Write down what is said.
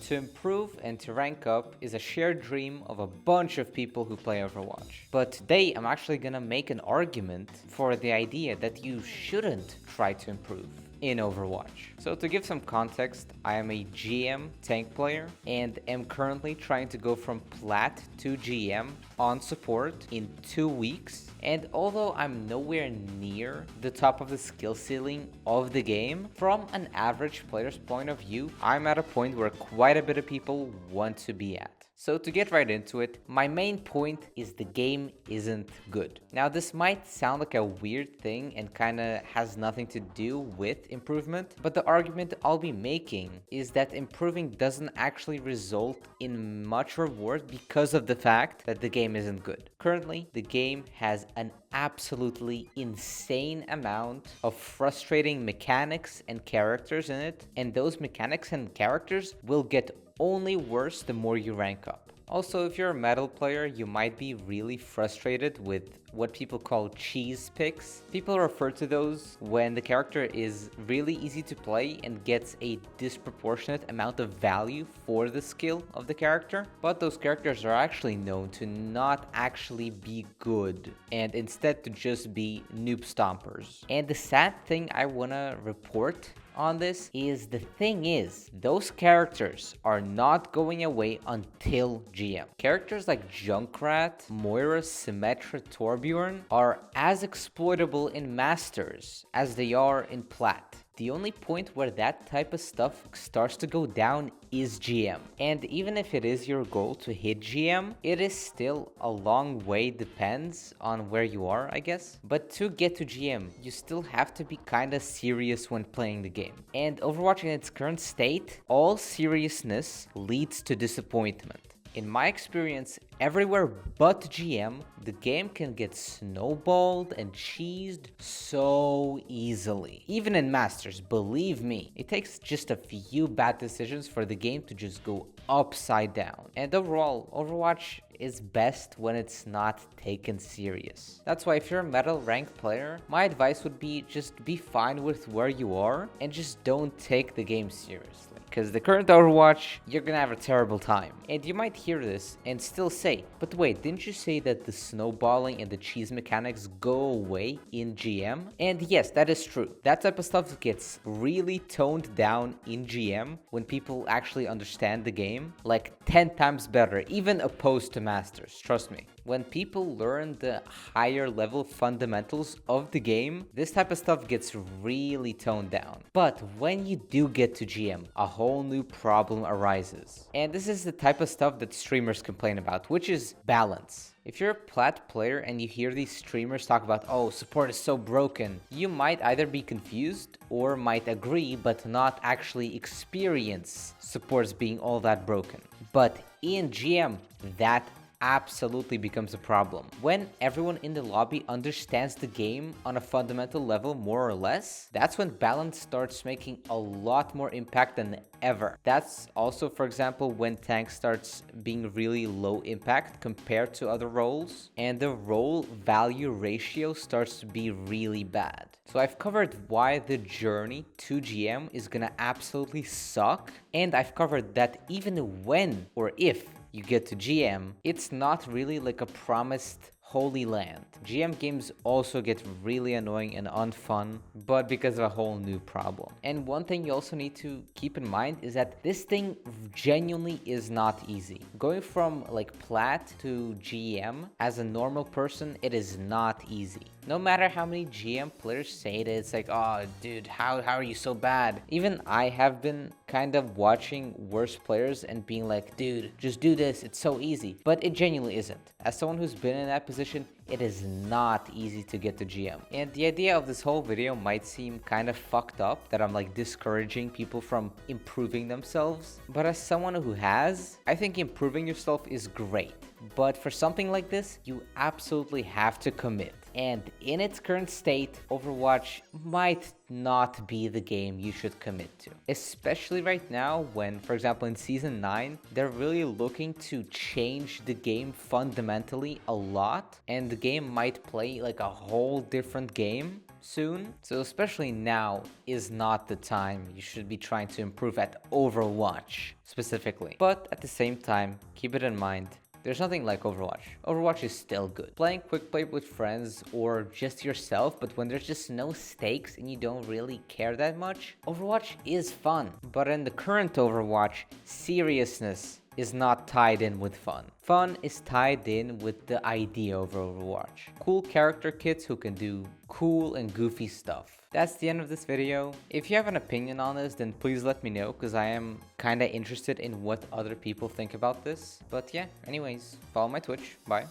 To improve and to rank up is a shared dream of a bunch of people who play Overwatch. But today I'm actually gonna make an argument for the idea that you shouldn't try to improve in Overwatch. So to give some context, I am a GM tank player and am currently trying to go from plat to GM on support in 2 weeks. And although I'm nowhere near the top of the skill ceiling of the game, from an average player's point of view, I'm at a point where quite a bit of people want to be at. So to get right into it, my main point is the game isn't good. Now this might sound like a weird thing and kinda has nothing to do with improvement, but the argument I'll be making is that improving doesn't actually result in much reward because of the fact that the game isn't good. Currently, the game has an absolutely insane amount of frustrating mechanics and characters in it, and those mechanics and characters will get only worse the more you rank up. Also, if you're a metal player, you might be really frustrated with what people call cheese picks. People refer to those when the character is really easy to play and gets a disproportionate amount of value for the skill of the character, but those characters are actually known to not actually be good and instead to just be noob stompers. And the sad thing I wanna report on this is those characters are not going away until GM. Characters like Junkrat, Moira, Symmetra, Torbjorn are as exploitable in Masters as they are in Plat. The only point where that type of stuff starts to go down is GM. And even if it is your goal to hit GM, it is still a long way, depends on where you are, I guess. But to get to GM, you still have to be kinda serious when playing the game. And Overwatch in its current state, all seriousness leads to disappointment. In my experience, everywhere but GM, the game can get snowballed and cheesed so easily. Even in Masters, believe me, it takes just a few bad decisions for the game to just go upside down. And overall, Overwatch is best when it's not taken serious. That's why if you're a metal ranked player, my advice would be just be fine with where you are and just don't take the game seriously. Because the current Overwatch, you're gonna have a terrible time. And you might hear this and still say, but wait, didn't you say that the snowballing and the cheese mechanics go away in GM? And yes, that is true. That type of stuff gets really toned down in GM when people actually understand the game, like 10 times better, even opposed to Masters, trust me. When people learn the higher level fundamentals of the game, this type of stuff gets really toned down. But when you do get to GM, a whole new problem arises. And this is the type of stuff that streamers complain about, which is balance. If you're a plat player and you hear these streamers talk about, oh, support is so broken, you might either be confused or might agree but not actually experience supports being all that broken. But in GM, that absolutely becomes a problem. When everyone in the lobby understands the game on a fundamental level more or less, that's when balance starts making a lot more impact than ever. That's also, for example, when tank starts being really low impact compared to other roles, and the role value ratio starts to be really bad. So I've covered why the journey to GM is gonna absolutely suck, and I've covered that even when or if you get to GM, it's not really like a promised holy land. GM games also get really annoying and unfun, but because of a whole new problem. And one thing you also need to keep in mind is that this thing genuinely is not easy. Going from like plat to GM as a normal person, it is not easy. No matter how many GM players say it, it's like, oh dude, how are you so bad? Even I have been kind of watching worse players and being like, dude, just do this, it's so easy. But it genuinely isn't. As someone who's been in that position, it is not easy to get to GM. And the idea of this whole video might seem kind of fucked up, that I'm like discouraging people from improving themselves. But as someone who has, I think improving yourself is great. But for something like this, you absolutely have to commit. And in its current state, Overwatch might not be the game you should commit to. Especially right now when, for example, in Season 9, they're really looking to change the game fundamentally a lot. And the game might play like a whole different game. soon. So especially now is not the time you should be trying to improve at Overwatch specifically. But at the same time, keep it in mind, there's nothing like Overwatch. Overwatch is still good. Playing quick play with friends or just yourself, but when there's just no stakes and you don't really care that much, Overwatch is fun. But in the current Overwatch, seriousness is not tied in with fun. Fun is tied in with the idea of Overwatch. Cool character kits who can do cool and goofy stuff. That's the end of this video. If you have an opinion on this, then please let me know, because I am kinda interested in what other people think about this. But yeah, anyways, follow my Twitch. Bye.